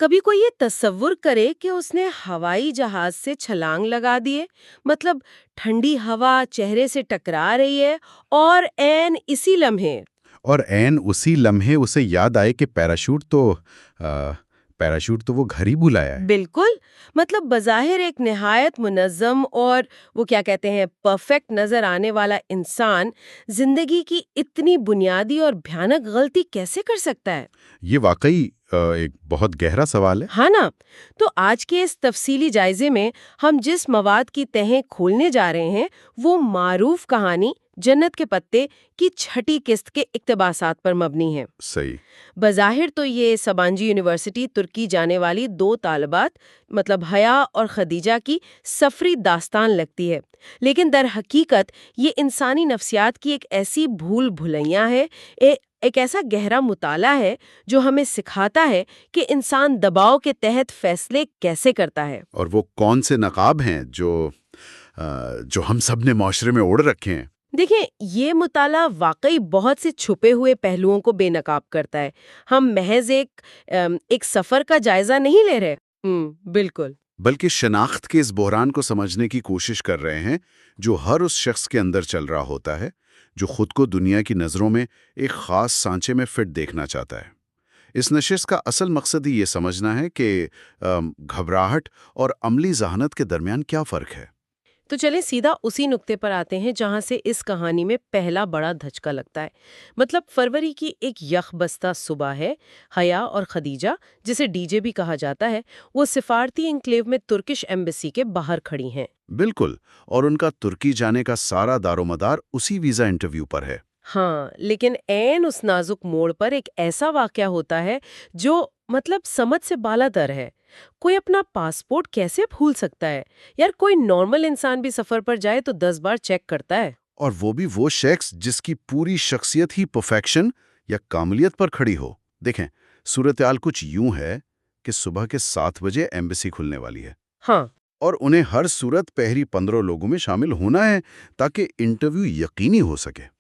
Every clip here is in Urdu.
کبھی کوئی یہ تصور کرے کہ اس نے ہوائی جہاز سے چھلانگ لگا دیے، مطلب ٹھنڈی ہوا چہرے سے ٹکرا رہی ہے اور عین اسی لمحے اور عین اسی لمحے اسے یاد آئے کہ پیراشوٹ تو وہ گھر ہی بھلایا ہے۔ بالکل، مطلب بظاہر ایک نہایت منظم اور وہ کیا کہتے ہیں پرفیکٹ نظر آنے والا انسان زندگی کی اتنی بنیادی اور بھیانک غلطی کیسے کر سکتا ہے؟ یہ واقعی ایک بہت گہرا سوال ہے۔ ہاں نا؟ تو آج کے اس تفصیلی جائزے میں ہم جس مواد کی تہیں کھولنے جا رہے ہیں وہ معروف کہانی جنت کے پتے کی چھٹی قسط کے اقتباسات پر مبنی ہے۔ صحیح۔ بظاہر تو یہ سبانجی یونیورسٹی ترکی جانے والی دو طالبات مطلب حیا اور خدیجہ کی سفری داستان لگتی ہے، لیکن در حقیقت یہ انسانی نفسیات کی ایک ایسی بھول بھلیاں ہے، ایک ایسا گہرا مطالعہ ہے جو ہمیں سکھاتا ہے کہ انسان دباؤ کے تحت فیصلے کیسے کرتا ہے۔ اور وہ کون سے نقاب ہیں جو ہم سب نے معاشرے میں اوڑھ رکھے ہیں؟ دیکھیں، یہ مطالعہ واقعی بہت سے چھپے ہوئے پہلوؤں کو بے نقاب کرتا ہے۔ ہم محض ایک سفر کا جائزہ نہیں لے رہے۔ بالکل بلکہ شناخت کے اس بحران کو سمجھنے کی کوشش کر رہے ہیں جو ہر اس شخص کے اندر چل رہا ہوتا ہے جو خود کو دنیا کی نظروں میں ایک خاص سانچے میں فٹ دیکھنا چاہتا ہے۔ اس نشست کا اصل مقصد ہی یہ سمجھنا ہے کہ گھبراہٹ اور عملی ذہانت کے درمیان کیا فرق ہے۔ تو چلیں سیدھا اسی نقطے پر آتے ہیں جہاں سے اس کہانی میں پہلا بڑا دھچکا لگتا ہے۔ مطلب فروری کی ایک یخ بستہ صبح ہے، حیا اور خدیجہ، جسے ڈی جے بھی کہا جاتا ہے، وہ سفارتی انکلیو میں ترکش ایمبیسی کے باہر کھڑی ہیں۔ بالکل، اور ان کا ترکی جانے کا سارا دار و مدار اسی ویزا انٹرویو پر ہے۔ ہاں، لیکن عین اس نازک موڑ پر ایک ایسا واقعہ ہوتا ہے جو مطلب سمجھ سے بالا تر ہے۔ کوئی اپنا پاسپورٹ کیسے بھول سکتا ہے؟ یار کوئی نارمل انسان بھی سفر پر جائے تو 10 بار چیک کرتا ہے۔ اور وہ بھی وہ شخص جس کی پوری شخصیت ہی پرفیکشن یا کاملیت پر کھڑی ہو۔ دیکھیں، صورتحال کچھ یوں ہے کہ صبح کے 7 بجے ایمبیسی کھلنے والی ہے۔ ہاں، اور انہیں ہر صورت پہلی 15 لوگوں میں شامل ہونا ہے تاکہ انٹرویو یقینی ہو سکے۔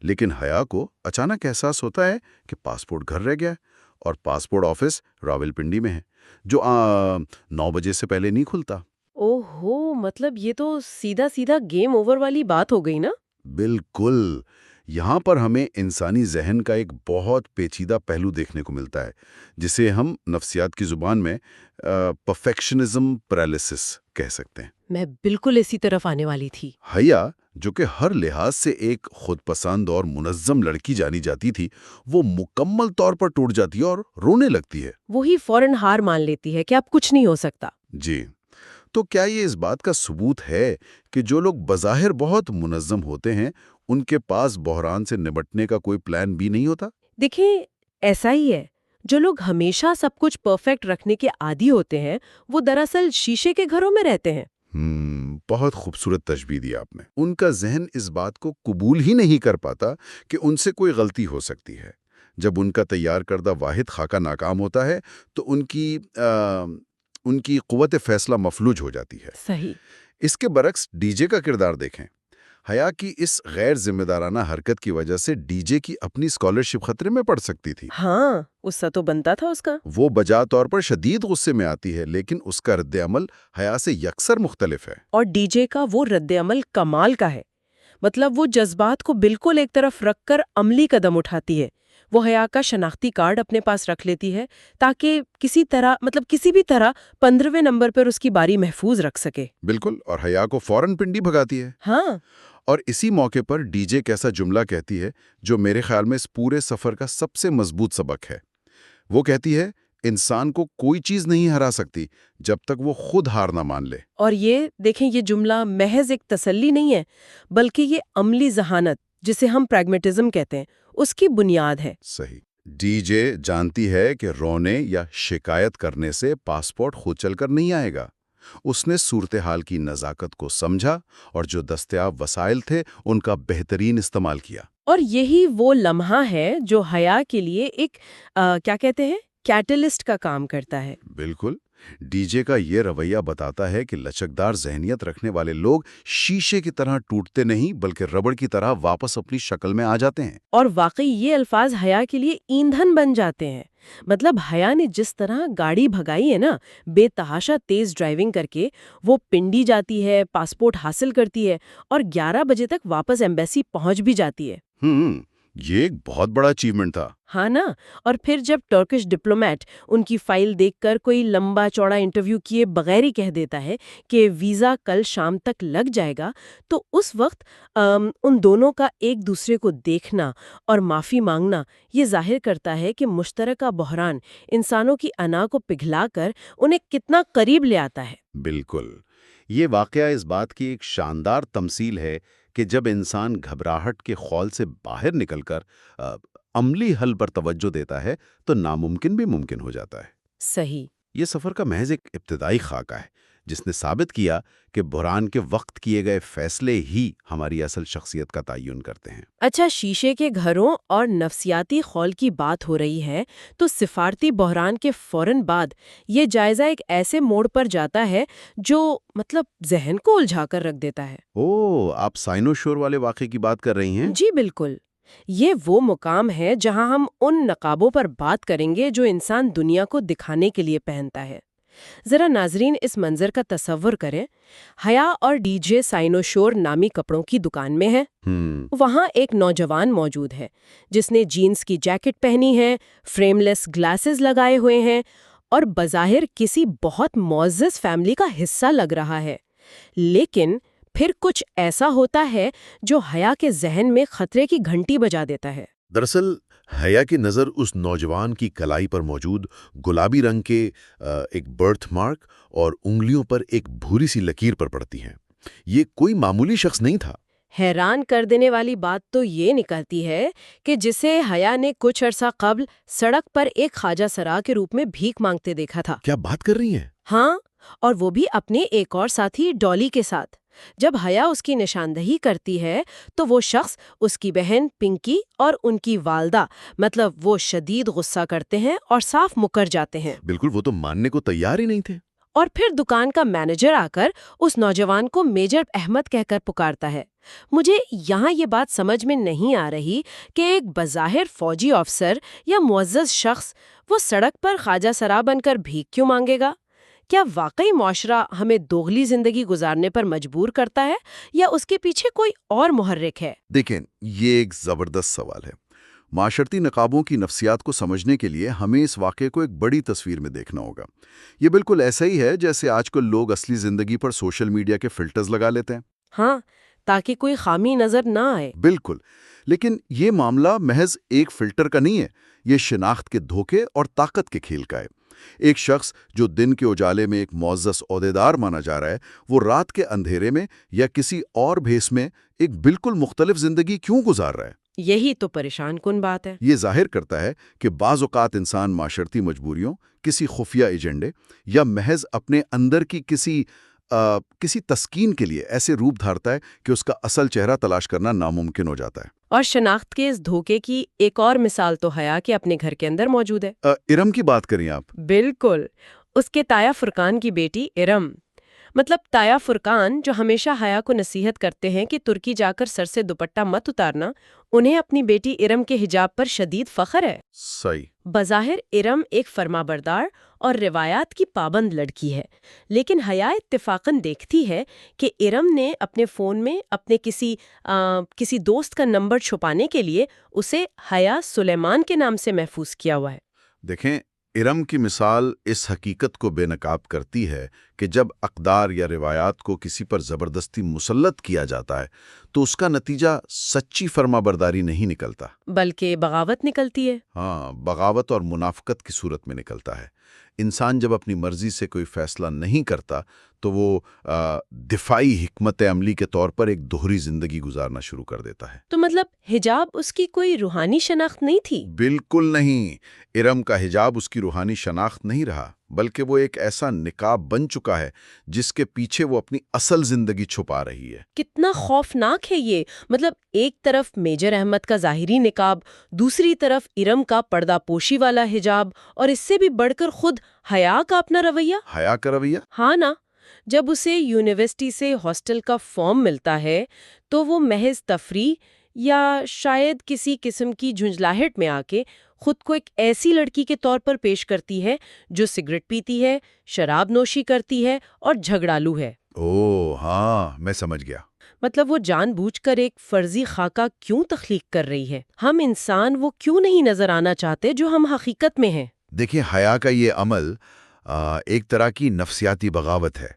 لیکن حیا کو اچانک احساس ہوتا ہے کہ پاسپورٹ گھر رہ گیا ہے، اور پاسپورٹ آفس راولپنڈی میں ہے، جو 9 بجے سے پہلے نہیں کھلتا۔ اوہو، مطلب یہ تو سیدھا سیدھا گیم اوور والی بات ہو گئی نا؟ بالکل، یہاں پر ہمیں انسانی ذہن کا ایک بہت پیچیدہ پہلو دیکھنے کو ملتا ہے جسے ہم نفسیات کی زبان میں پرفیکشنزم پیرالائسس کہہ سکتے ہیں۔ میں بالکل اسی طرف آنے والی تھی۔ حیا، جو کہ ہر لحاظ سے ایک خود پسند اور منظم لڑکی جانی جاتی تھی، وہ مکمل طور پر ٹوٹ جاتی ہے اور رونے لگتی ہے۔ وہی فوراً ہار مان لیتی ہے کہ اب کچھ نہیں ہو سکتا۔ جی، تو کیا یہ اس بات کا ثبوت ہے کہ جو لوگ بظاہر بہت منظم ہوتے ہیں ان کے پاس بحران سے نمٹنے کا کوئی پلان بھی نہیں ہوتا؟ دیکھیں، ایسا ہی ہے۔ جو لوگ ہمیشہ سب کچھ پرفیکٹ رکھنے کے عادی ہوتے ہیں وہ دراصل شیشے کے گھروں میں رہتے ہیں۔ بہت خوبصورت تشبیہ دی آپ نے۔ ان کا ذہن اس بات کو قبول ہی نہیں کر پاتا کہ ان سے کوئی غلطی ہو سکتی ہے۔ جب ان کا تیار کردہ واحد خاکہ ناکام ہوتا ہے تو ان کی قوت فیصلہ مفلوج ہو جاتی ہے۔ صحیح۔ اس کے برعکس ڈی جے کا کردار دیکھیں۔ حیا کی اس غیر ذمہ دارانہ حرکت کی وجہ سے ڈی جے کی اپنی اسکالرشپ خطرے میں پڑ سکتی تھی۔ ہاں، غصہ تو بنتا تھا اس کا۔ وہ بجا طور پر شدید غصے میں آتی ہے، لیکن اس کا رد عمل حیا سے یکسر مختلف ہے۔ اور ڈی جے کا وہ رد عمل کمال کا ہے۔ مطلب وہ جذبات کو بالکل ایک طرف رکھ کر عملی قدم اٹھاتی ہے۔ وہ حیا کا شناختی کارڈ اپنے پاس رکھ لیتی ہے تاکہ کسی بھی طرح 15ویں نمبر پر اس کی باری محفوظ رکھ سکے۔ بالکل، اور حیا کو فوراً پنڈی بھگاتی ہے۔ ہاں، اور اسی موقع پر ڈی جے کیسا جملہ کہتی ہے جو میرے خیال میں اس پورے سفر کا سب سے مضبوط سبق ہے۔ وہ کہتی ہے، انسان کو کوئی چیز نہیں ہرا سکتی جب تک وہ خود ہار نہ مان لے۔ اور یہ دیکھیں، یہ جملہ محض ایک تسلی نہیں ہے بلکہ یہ عملی ذہانت، جسے ہم پریگمیٹزم کہتے ہیں، اس کی بنیاد ہے۔ صحیح۔ ڈی جے جانتی ہے کہ رونے یا شکایت کرنے سے پاسپورٹ خود چل کر نہیں آئے گا۔ اس نے صورتحال کی نزاکت کو سمجھا اور جو دستیاب وسائل تھے ان کا بہترین استعمال کیا۔ اور یہی وہ لمحہ ہے جو حیا کے لیے ایک کیا کہتے ہیں کیٹلسٹ کا کام کرتا ہے۔ بالکل، ڈی جے کا یہ رویہ بتاتا ہے کہ لچکدار ذہنیت رکھنے والے لوگ شیشے کی طرح ٹوٹتے نہیں بلکہ ربڑ کی طرح واپس اپنی شکل میں آ جاتے ہیں۔ اور واقعی یہ الفاظ حیا کے لیے ایندھن بن جاتے ہیں۔ مطلب حیا نے جس طرح گاڑی بھگائی ہے نا، بے تحاشا تیز ڈرائیونگ کر کے، وہ پنڈی جاتی ہے، پاسپورٹ حاصل کرتی ہے اور 11 بجے تک واپس ایمبیسی پہنچ بھی جاتی ہے۔ یہ ایک بہت بڑا اچیومنٹ تھا۔ ہاں نا، اور پھر جب ٹرکش ڈپلومیٹ ان کی فائل دیکھ کر کوئی لمبا چوڑا انٹرویو کیے بغیر ہی کہہ دیتا ہے کہ ویزا کل شام تک لگ جائے گا، تو اس وقت ان دونوں کا ایک دوسرے کو دیکھنا اور معافی مانگنا یہ ظاہر کرتا ہے کہ مشترکہ بحران انسانوں کی انا کو پگھلا کر انہیں کتنا قریب لے آتا ہے۔ بالکل، یہ واقعہ اس بات کی ایک شاندار تمثیل ہے کہ جب انسان گھبراہٹ کے خول سے باہر نکل کر عملی حل پر توجہ دیتا ہے تو ناممکن بھی ممکن ہو جاتا ہے۔ صحیح۔ یہ سفر کا محض ایک ابتدائی خاکہ ہے جس نے ثابت کیا کہ بحران کے وقت کیے گئے فیصلے ہی ہماری اصل شخصیت کا تعین کرتے ہیں۔ اچھا، شیشے کے گھروں اور نفسیاتی خول کی بات ہو رہی ہے تو سفارتی بحران کے فوراً بعد یہ جائزہ ایک ایسے موڑ پر جاتا ہے جو ذہن کو الجھا کر رکھ دیتا ہے۔ آپ سائنوشور والے واقعے کی بات کر رہی ہیں؟ جی بالکل، یہ وہ مقام ہے جہاں ہم ان نقابوں پر بات کریں گے جو انسان دنیا کو دکھانے کے لیے پہنتا ہے۔ ذرا ناظرین اس منظر کا تصور کریں، حیا اور ڈی جے سائنوشور نامی کپڑوں کی دکان میں ہے۔ وہاں ایک نوجوان موجود ہے جس نے جینز کی جیکٹ پہنی ہے، فریم لیس گلاسز لگائے ہوئے ہیں اور بظاہر کسی بہت معزز فیملی کا حصہ لگ رہا ہے۔ لیکن پھر کچھ ایسا ہوتا ہے جو حیا کے ذہن میں خطرے کی گھنٹی بجا دیتا ہے۔ دراصل حیا کی نظر اس نوجوان کی کلائی پر موجود گلابی رنگ کے ایک برتھ مارک اور انگلیوں پر ایک بھوری سی لکیر پر پڑتی ہے۔ یہ کوئی معمولی شخص نہیں تھا۔ حیران کر دینے والی بات تو یہ نکلتی ہے کہ جسے حیا نے کچھ عرصہ قبل سڑک پر ایک خواجہ سرا کے روپ میں بھیک مانگتے دیکھا تھا۔ کیا بات کر رہی ہیں؟ ہاں، اور وہ بھی اپنے ایک اور ساتھی ڈالی کے ساتھ۔ جب حیا اس کی نشاندہی کرتی ہے تو وہ شخص، اس کی بہن پنکی اور ان کی والدہ، وہ شدید غصہ کرتے ہیں اور صاف مکر جاتے ہیں۔ بالکل، وہ تو ماننے کو تیار ہی نہیں تھے۔ اور پھر دکان کا مینیجر آ کر اس نوجوان کو میجر احمد کہہ کر پکارتا ہے۔ مجھے یہاں یہ بات سمجھ میں نہیں آ رہی کہ ایک بظاہر فوجی افسر یا معزز شخص وہ سڑک پر خواجہ سرا بن کر بھیک کیوں مانگے گا؟ کیا واقعی معاشرہ ہمیں دوغلی زندگی گزارنے پر مجبور کرتا ہے یا اس کے پیچھے کوئی اور محرک ہے؟ دیکھیں، یہ ایک زبردست سوال ہے۔ معاشرتی نقابوں کی نفسیات کو سمجھنے کے لیے ہمیں اس واقعے کو ایک بڑی تصویر میں دیکھنا ہوگا۔ یہ بالکل ایسا ہی ہے جیسے آج کل لوگ اصلی زندگی پر سوشل میڈیا کے فلٹرز لگا لیتے ہیں۔ ہاں، تاکہ کوئی خامی نظر نہ آئے۔ بالکل، لیکن یہ معاملہ محض ایک فلٹر کا نہیں ہے، یہ شناخت کے دھوکے اور طاقت کے کھیل کا ہے۔ ایک شخص جو دن کے اجالے میں ایک معزز عہدیدار مانا جا رہا ہے، وہ رات کے اندھیرے میں یا کسی اور بھیس میں ایک بالکل مختلف زندگی کیوں گزار رہا ہے؟ یہی تو پریشان کن بات ہے۔ یہ ظاہر کرتا ہے کہ بعض اوقات انسان معاشرتی مجبوریوں، کسی خفیہ ایجنڈے یا محض اپنے اندر کی کسی تسکین کے لیے ایسے روپ دھارتا ہے کہ اس کا اصل چہرہ تلاش کرنا ناممکن ہو جاتا ہے۔ اور شناخت کے اس دھوکے کی ایک اور مثال تو حیا کے اپنے گھر کے اندر موجود ہے۔ ارم کی بات کریں آپ؟ بالکل، اس کے تایا فرقان کی بیٹی ارم، تایا فرقان جو ہمیشہ حیا کو نصیحت کرتے ہیں کہ ترکی جا کر سر سے دوپٹہ مت اتارنا، انہیں اپنی بیٹی ارم کے حجاب پر شدید فخر ہے۔ صحیح۔ بظاہر ارم ایک فرمانبردار اور روایات کی پابند لڑکی ہے، لیکن حیا اتفاقاً دیکھتی ہے کہ ارم نے اپنے فون میں اپنے کسی دوست کا نمبر چھپانے کے لیے اسے حیا سلیمان کے نام سے محفوظ کیا ہوا ہے۔ دیکھیں، ارم کی مثال اس حقیقت کو بے نقاب کرتی ہے کہ جب اقدار یا روایات کو کسی پر زبردستی مسلط کیا جاتا ہے تو اس کا نتیجہ سچی فرمانبرداری نہیں نکلتا، بلکہ بغاوت نکلتی ہے۔ ہاں، بغاوت اور منافقت کی صورت میں نکلتا ہے۔ انسان جب اپنی مرضی سے کوئی فیصلہ نہیں کرتا تو وہ دفاعی حکمت عملی کے طور پر ایک دوہری زندگی گزارنا شروع کر دیتا ہے۔ تو حجاب اس کی کوئی روحانی شناخت نہیں تھی؟ بالکل نہیں۔ ارم کا حجاب اس کی روحانی شناخت نہیں رہا، بلکہ وہ ایک ایسا نقاب بن چکا ہے جس کے پیچھے وہ اپنی اصل زندگی چھپا رہی ہے۔ کتنا خوفناک ہے یہ! ایک طرف میجر احمد کا ظاہری نقاب، دوسری طرف ارم کا پردہ پوشی والا حجاب، اور اس سے بھی بڑھ کر خود حیا کا اپنا رویہ۔ حیا کا رویہ؟ ہاں نا، جب اسے یونیورسٹی سے ہاسٹل کا فارم ملتا ہے تو وہ محض تفریح یا شاید کسی قسم کی جھنجھلاہٹ میں آ کے خود کو ایک ایسی لڑکی کے طور پر پیش کرتی ہے جو سگریٹ پیتی ہے، شراب نوشی کرتی ہے اور جھگڑالو ہے۔ اوہ ہاں، میں سمجھ گیا۔ مطلب وہ جان بوجھ کر ایک فرضی خاکہ کیوں تخلیق کر رہی ہے؟ ہم انسان وہ کیوں نہیں نظر آنا چاہتے جو ہم حقیقت میں ہیں؟ دیکھیں، حیا کا یہ عمل ایک طرح کی نفسیاتی بغاوت ہے۔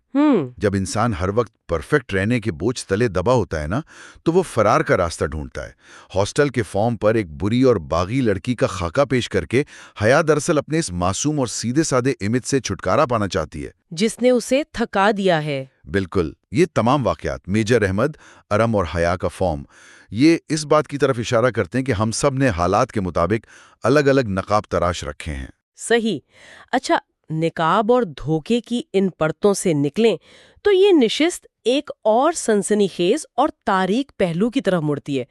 جب انسان ہر وقت پرفیکٹ رہنے کے بوجھ تلے دبا ہوتا ہے نا، تو وہ فرار کا راستہ ڈھونڈتا ہے۔ ہاسٹل کے فارم پر ایک بری اور باغی لڑکی کا خاکہ پیش کر کے حیا دراصل اپنے اس معصوم اور سیدھے سادے امیج سے چھٹکارا پانا چاہتی ہے، جس نے اسے تھکا دیا ہے۔ بالکل۔ یہ تمام واقعات، میجر احمد، ارم اور حیا کا فارم، یہ اس بات کی طرف اشارہ کرتے ہیں کہ ہم سب نے حالات کے مطابق الگ الگ نقاب تراش رکھے ہیں۔ صحیح۔ اچھا، نقاب اور دھوکے کی ان پرتوں سے نکلیں تو یہ نشست ایک اور سنسنی خیز اور تاریک پہلو کی طرف مڑتی ہے،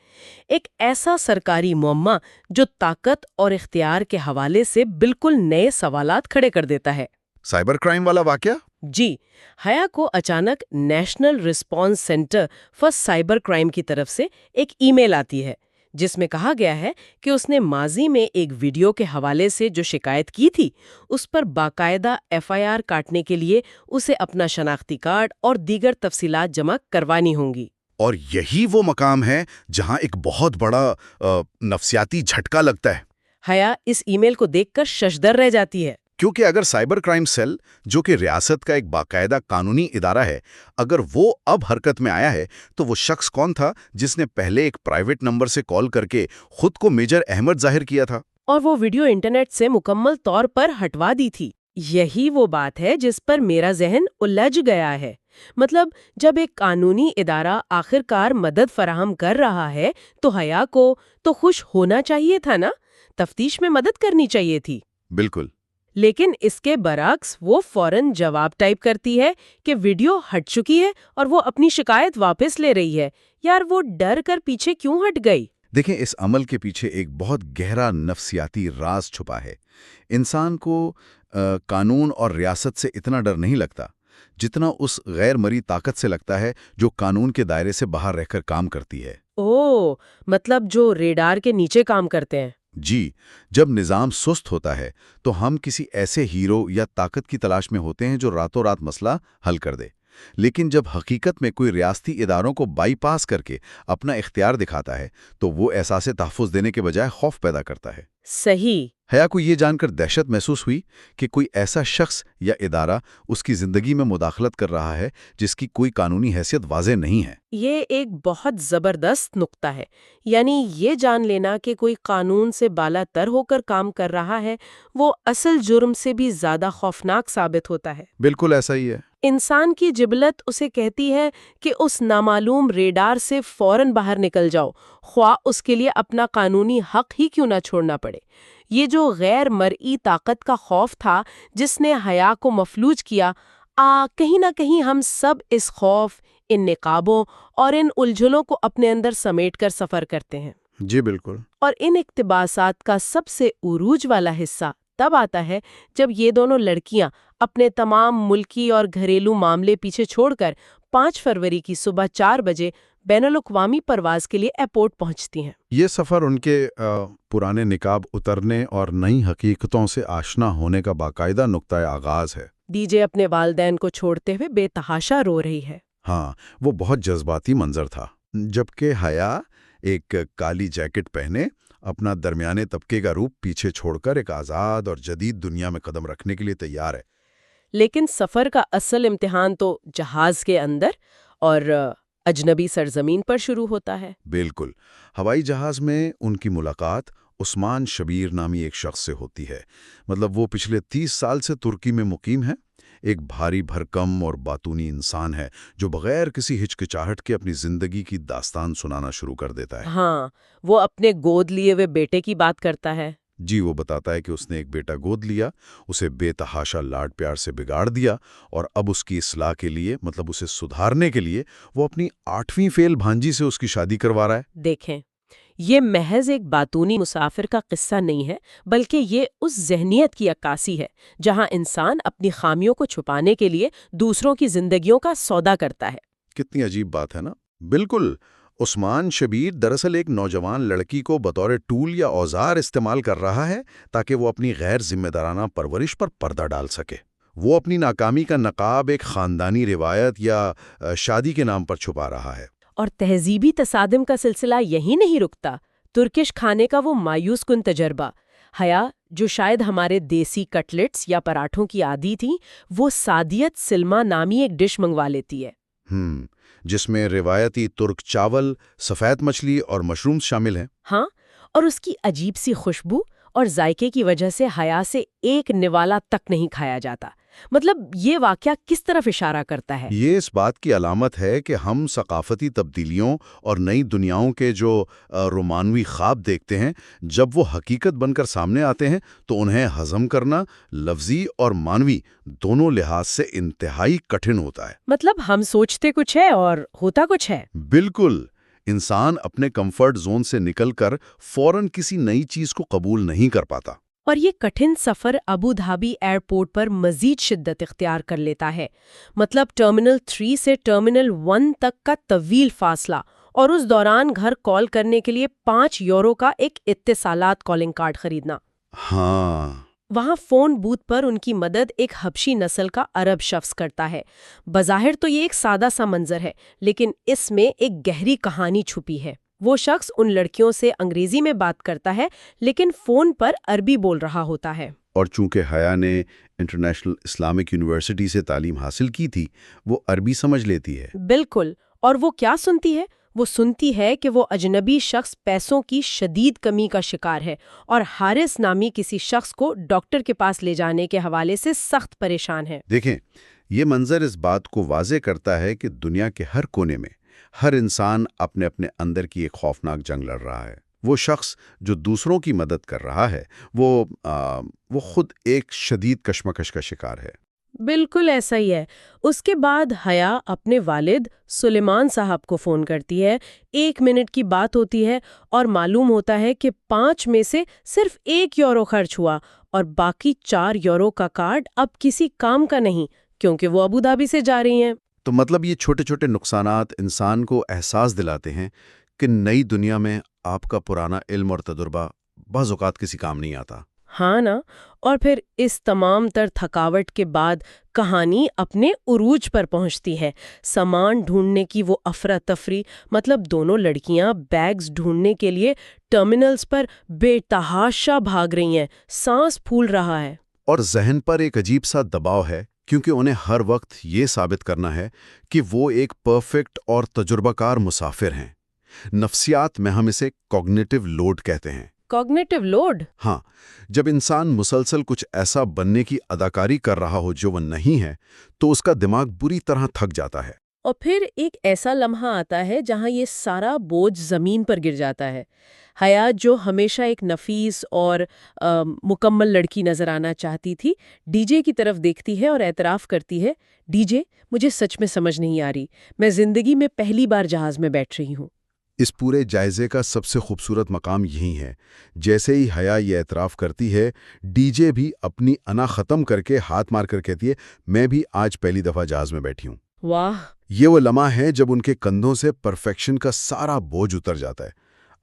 ایک ایسا سرکاری معمہ جو طاقت اور اختیار کے حوالے سے بالکل نئے سوالات کھڑے کر دیتا ہے۔ سائبر کرائم والا واقعہ؟ جی، حیا کو اچانک national response centre for cyber crime کی طرف سے ایک ای میل آتی ہے جس میں کہا گیا ہے کہ اس نے ماضی میں ایک ویڈیو کے حوالے سے جو شکایت کی تھی اس پر باقاعدہ FIR کاٹنے کے لیے اسے اپنا شناختی کارڈ اور دیگر تفصیلات جمع کروانی ہوں گی۔ اور یہی وہ مقام ہے جہاں ایک بہت بڑا نفسیاتی جھٹکا لگتا ہے۔ حیا اس ای میل کو دیکھ کر ششدر رہ جاتی ہے، کیونکہ اگر سائبر کرائم سیل، جو کہ ریاست کا ایک باقاعدہ قانونی ادارہ ہے، اگر وہ اب حرکت میں آیا ہے تو وہ شخص کون تھا جس نے پہلے ایک پرائیویٹ نمبر سے کال کر کے خود کو میجر احمد ظاہر کیا تھا؟ اور وہ ویڈیو انٹرنیٹ سے مکمل طور پر ہٹوا دی تھی۔ یہی وہ بات ہے جس پر میرا ذہن الجھ گیا ہے۔ مطلب جب ایک قانونی ادارہ آخرکار مدد فراہم کر رہا ہے تو حیا کو تو خوش ہونا چاہیے تھا نا، تفتیش میں مدد کرنی چاہیے تھی۔ بالکل۔ لیکن اس کے برعکس وہ فوراً جواب ٹائپ کرتی ہے کہ ویڈیو ہٹ چکی ہے اور وہ اپنی شکایت واپس لے رہی ہے۔ یار، وہ ڈر کر پیچھے کیوں ہٹ گئی؟ دیکھیں، اس عمل کے پیچھے ایک بہت گہرا نفسیاتی راز چھپا ہے۔ انسان کو قانون اور ریاست سے اتنا ڈر نہیں لگتا جتنا اس غیر مرئی طاقت سے لگتا ہے جو قانون کے دائرے سے باہر رہ کر کام کرتی ہے۔ اوہ، مطلب جو ریڈار کے نیچے کام کرتے ہیں۔ جی، جب نظام سست ہوتا ہے تو ہم کسی ایسے ہیرو یا طاقت کی تلاش میں ہوتے ہیں جو راتوں رات مسئلہ حل کر دے، لیکن جب حقیقت میں کوئی ریاستی اداروں کو بائی پاس کر کے اپنا اختیار دکھاتا ہے تو وہ احساس تحفظ دینے کے بجائے خوف پیدا کرتا ہے۔ صحیح۔ حیا کو یہ جان کر دہشت محسوس ہوئی کہ کوئی ایسا شخص یا ادارہ اس کی زندگی میں مداخلت کر رہا ہے جس کی کوئی قانونی حیثیت واضح نہیں ہے۔ یہ ایک بہت زبردست نقطہ ہے، یعنی یہ جان لینا کہ کوئی قانون سے بالا تر ہو کر کام کر رہا ہے وہ اصل جرم سے بھی زیادہ خوفناک ثابت ہوتا ہے۔ بالکل ایسا ہی ہے۔ انسان کی جبلت اسے کہتی ہے کہ اس نامعلوم ریڈار سے فوراً باہر نکل جاؤ، خواہ اس کے لیے اپنا قانونی حق ہی کیوں نہ چھوڑنا پڑے۔ یہ جو غیر مرئی طاقت کا خوف تھا جس نے حیا کو مفلوج کیا، کہیں نہ کہیں ہم سب اس خوف، ان نقابوں اور ان الجھنوں کو اپنے اندر سمیٹ کر سفر کرتے ہیں۔ جی بالکل۔ اور ان اقتباسات کا سب سے عروج والا حصہ تب آتا ہے جب یہ دونوں لڑکیاں اپنے تمام ملکی اور گھریلو معاملے پیچھے چھوڑ کر 5 فروری کی صبح 4 بجے بین الاقوامی پرواز کے لیے ایئرپورٹ پہنچتی ہیں۔ یہ سفر ان کے پرانے نقاب اترنے اور نئی حقیقتوں سے آشنا ہونے کا باقاعدہ نقطۂ آغاز ہے۔ ڈی جے اپنے والدین کو چھوڑتے ہوئے بے تحاشا رو رہی ہے۔ ہاں، وہ بہت جذباتی منظر تھا، جبکہ حیا ایک کالی جیکٹ پہنے اپنا درمیانے طبقے کا روپ پیچھے چھوڑ کر ایک آزاد اور جدید دنیا میں قدم رکھنے کے لیے تیار ہے۔ لیکن سفر کا اصل امتحان تو جہاز کے اندر اور اجنبی سرزمین پر شروع ہوتا ہے۔ بالکل۔ ہوائی جہاز میں ان کی ملاقات عثمان شبیر نامی ایک شخص سے ہوتی ہے۔ مطلب وہ پچھلے 30 سال سے ترکی میں مقیم ہے، ایک بھاری بھرکم اور باتونی انسان ہے جو بغیر کسی ہچکچاہٹ کے اپنی زندگی کی داستان سنانا شروع کر دیتا ہے۔ ہاں، وہ اپنے گود لیے ہوئے بیٹے کی بات کرتا ہے۔ جی، وہ بتاتا ہے کہ اس نے ایک بیٹا گود لیا، اسے بے تحاشا لاڈ پیار سے بگاڑ دیا، اور اب اس کی اصلاح کے لیے، مطلب اسے سدھارنے کے لیے، وہ اپنی 8ویں فیل بھانجی سے اس کی شادی کروا رہا ہے۔ دیکھیں، یہ محض ایک باتونی مسافر کا قصہ نہیں ہے، بلکہ یہ اس ذہنیت کی عکاسی ہے جہاں انسان اپنی خامیوں کو چھپانے کے لیے دوسروں کی زندگیوں کا سودا کرتا ہے۔ کتنی عجیب بات ہے نا؟ بالکل۔ عثمان شبیر دراصل ایک نوجوان لڑکی کو بطور ٹول یا اوزار استعمال کر رہا ہے تاکہ وہ اپنی غیر ذمہ دارانہ پرورش پر پردہ ڈال سکے۔ وہ اپنی ناکامی کا نقاب ایک خاندانی روایت یا شادی کے نام پر چھپا رہا ہے۔ اور تہذیبی تصادم کا سلسلہ یہی نہیں رکتا۔ ترکش کھانے کا وہ مایوس کن تجربہ، حیا جو شاید ہمارے دیسی کٹلیٹس یا پراٹھوں کی عادی تھی، وہ سادیت سلما نامی ایک ڈش منگوا لیتی ہے۔ جس میں روایتی ترک چاول، سفید مچھلی اور مشرومز شامل ہیں۔ ہاں، اور اس کی عجیب سی خوشبو اور ذائقے کی وجہ سے حیا سے ایک نوالا تک نہیں کھایا جاتا۔ مطلب یہ واقعہ کس طرف اشارہ کرتا ہے؟ یہ اس بات کی علامت ہے کہ ہم ثقافتی تبدیلیوں اور نئی دنیاؤں کے جو رومانوی خواب دیکھتے ہیں، جب وہ حقیقت بن کر سامنے آتے ہیں تو انہیں ہضم کرنا لفظی اور مانوی دونوں لحاظ سے انتہائی کٹھن ہوتا ہے۔ مطلب ہم سوچتے کچھ ہے اور ہوتا کچھ ہے۔ بالکل، انسان اپنے کمفرٹ زون سے نکل کر فوراً کسی نئی چیز کو قبول نہیں کر پاتا۔ اور یہ کٹھن سفر ابو دھابی ایئرپورٹ پر مزید شدت اختیار کر لیتا ہے۔ مطلب ٹرمینل 3 سے ٹرمینل 1 تک کا طویل فاصلہ، اور اس دوران گھر کال کرنے کے لیے 5 یورو کا ایک اتصالات کالنگ کارڈ خریدنا۔ ہاں، وہاں فون بوتھ پر ان کی مدد ایک حبشی نسل کا عرب شخص کرتا ہے۔ بظاہر تو یہ ایک سادہ سا منظر ہے، لیکن اس میں ایک گہری کہانی چھپی ہے۔ وہ شخص ان لڑکیوں سے انگریزی میں بات کرتا ہے، لیکن فون پر عربی بول رہا ہوتا ہے۔ اور چونکہ حیا نے انٹرنیشنل اسلامک یونیورسٹی سے تعلیم حاصل کی تھی، وہ عربی سمجھ لیتی ہے۔ بالکل، اور وہ کیا سنتی ہے؟ وہ سنتی ہے کہ وہ اجنبی شخص پیسوں کی شدید کمی کا شکار ہے اور حارث نامی کسی شخص کو ڈاکٹر کے پاس لے جانے کے حوالے سے سخت پریشان ہے۔ دیکھیں، یہ منظر اس بات کو واضح کرتا ہے کہ دنیا کے ہر کونے میں ہر انسان اپنے اپنے اندر کی ایک خوفناک جنگ لڑ رہا ہے۔ وہ شخص جو دوسروں کی مدد کر رہا ہے وہ خود ایک شدید کشمکش کا شکار ہے۔ بالکل ایسا ہی ہے۔ اس کے بعد حیا اپنے والد سلیمان صاحب کو فون کرتی ہے۔ 1 منٹ کی بات ہوتی ہے اور معلوم ہوتا ہے کہ 5 میں سے صرف 1 یورو خرچ ہوا اور باقی 4 یورو کا کارڈ اب کسی کام کا نہیں، کیونکہ وہ ابو دھابی سے جا رہی ہیں۔ تو مطلب یہ چھوٹے چھوٹے نقصانات انسان کو احساس دلاتے ہیں کہ نئی دنیا میں آپ کا پرانا علم اور تجربہ بعض اوقات کسی کام نہیں آتا۔ ہاں نا، اور پھر اس تمام تر تھکاوٹ کے بعد کہانی اپنے عروج پر پہنچتی ہے۔ سامان ڈھونڈنے کی وہ افراتفری، مطلب دونوں لڑکیاں بیگز ڈھونڈنے کے لیے ٹرمینلز پر بے تحاشا بھاگ رہی ہیں، سانس پھول رہا ہے۔ اور ذہن پر ایک عجیب سا دباؤ ہے، کیونکہ انہیں ہر وقت یہ ثابت کرنا ہے کہ وہ ایک پرفیکٹ اور تجربہ کار مسافر ہیں۔ نفسیات میں ہم اسے کوگنیٹو لوڈ کہتے ہیں۔ Cognitive load? ہاں، جب انسان مسلسل کچھ ایسا بننے کی اداکاری کر رہا ہو جو وہ نہیں ہے، تو اس کا دماغ بری طرح تھک جاتا ہے۔ اور پھر ایک ایسا لمحہ آتا ہے جہاں یہ سارا بوجھ زمین پر گر جاتا ہے۔ حیا جو ہمیشہ ایک نفیس اور مکمل لڑکی نظر آنا چاہتی تھی، ڈی جے کی طرف دیکھتی ہے اور اعتراف کرتی ہے، ڈی جے، مجھے سچ میں سمجھ نہیں آ رہی، میں زندگی میں پہلی بار جہاز میں بیٹھ رہی ہوں۔ اس پورے جائزے کا سب سے خوبصورت مقام یہی ہے۔ جیسے ہی حیا یہ اعتراف کرتی ہے، ڈی جے بھی اپنی انا ختم کر کے ہاتھ مار کر کہتی ہے، میں بھی آج پہلی دفعہ جہاز میں بیٹھی ہوں۔ واہ! یہ وہ لمحہ ہے جب ان کے کندھوں سے پرفیکشن کا سارا بوجھ اتر جاتا ہے،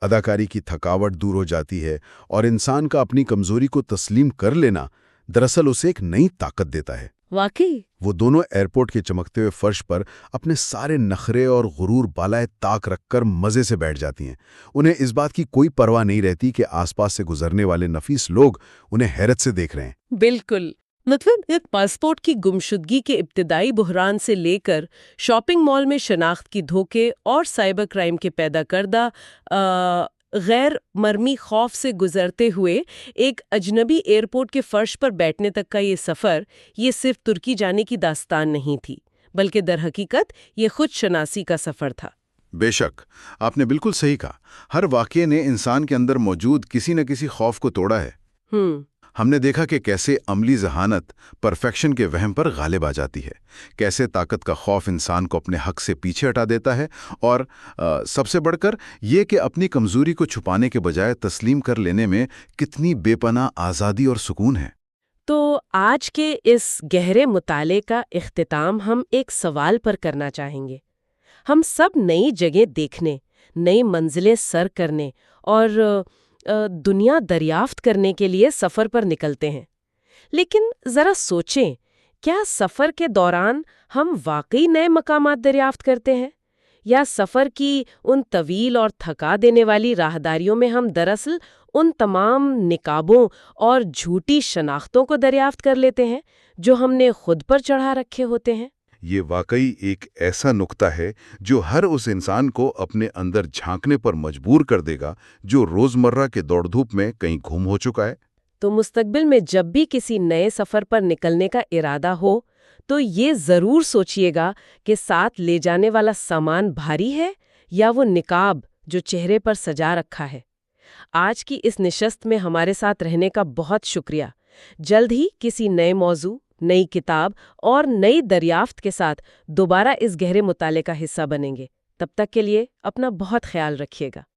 اداکاری کی تھکاوٹ دور ہو جاتی ہے، اور انسان کا اپنی کمزوری کو تسلیم کر لینا دراصل اسے ایک نئی طاقت دیتا ہے۔ واقعی؟ وہ دونوں ایئرپورٹ کے چمکتے ہوئے فرش پر اپنے سارے نخرے اور غرور بالائے طاق رکھ کر مزے سے بیٹھ جاتی ہیں۔ انہیں اس بات کی کوئی پرواہ نہیں رہتی کہ آس پاس سے گزرنے والے نفیس لوگ انہیں حیرت سے دیکھ رہے ہیں۔ بالکل، مطلب ایک پاسپورٹ کی گمشدگی کے ابتدائی بحران سے لے کر شاپنگ مال میں شناخت کی دھوکے اور سائبر کرائم کے پیدا کردہ غیر مرمی خوف سے گزرتے ہوئے ایک اجنبی ایئرپورٹ کے فرش پر بیٹھنے تک کا یہ سفر، یہ صرف ترکی جانے کی داستان نہیں تھی، بلکہ در حقیقت یہ خود شناسی کا سفر تھا۔ بے شک، آپ نے بالکل صحیح کہا۔ ہر واقعے نے انسان کے اندر موجود کسی نہ کسی خوف کو توڑا ہے۔ ہم نے دیکھا کہ کیسے عملی ذہانت پرفیکشن کے وہم پر غالب آ جاتی ہے، کیسے طاقت کا خوف انسان کو اپنے حق سے پیچھے ہٹا دیتا ہے، اور سب سے بڑھ کر یہ کہ اپنی کمزوری کو چھپانے کے بجائے تسلیم کر لینے میں کتنی بے پناہ آزادی اور سکون ہے۔ تو آج کے اس گہرے مطالعے کا اختتام ہم ایک سوال پر کرنا چاہیں گے۔ ہم سب نئی جگہ دیکھنے، نئی منزلیں سر کرنے اور دنیا دریافت کرنے کے لیے سفر پر نکلتے ہیں۔ لیکن ذرا سوچیں، کیا سفر کے دوران ہم واقعی نئے مقامات دریافت کرتے ہیں؟ یا سفر کی ان طویل اور تھکا دینے والی راہداریوں میں ہم دراصل ان تمام نقابوں اور جھوٹی شناختوں کو دریافت کر لیتے ہیں جو ہم نے خود پر چڑھا رکھے ہوتے ہیں؟ یہ واقعی ایک ایسا نقطہ ہے جو ہر اس انسان کو اپنے اندر جھانکنے پر مجبور کر دے گا جو روزمرہ کے دوڑ دھوپ میں کہیں گم ہو چکا ہے۔ تو مستقبل میں جب بھی کسی نئے سفر پر نکلنے کا ارادہ ہو تو یہ ضرور سوچئے گا کہ ساتھ لے جانے والا سامان بھاری ہے یا وہ نقاب جو چہرے پر سجا رکھا ہے۔ آج کی اس نشست میں ہمارے ساتھ رہنے کا بہت شکریہ۔ جلد ہی کسی نئے موضوع، نئی کتاب اور نئی دریافت کے ساتھ دوبارہ اس گہرے مطالعے کا حصہ بنیں گے۔ تب تک کے لیے اپنا بہت خیال رکھیے گا۔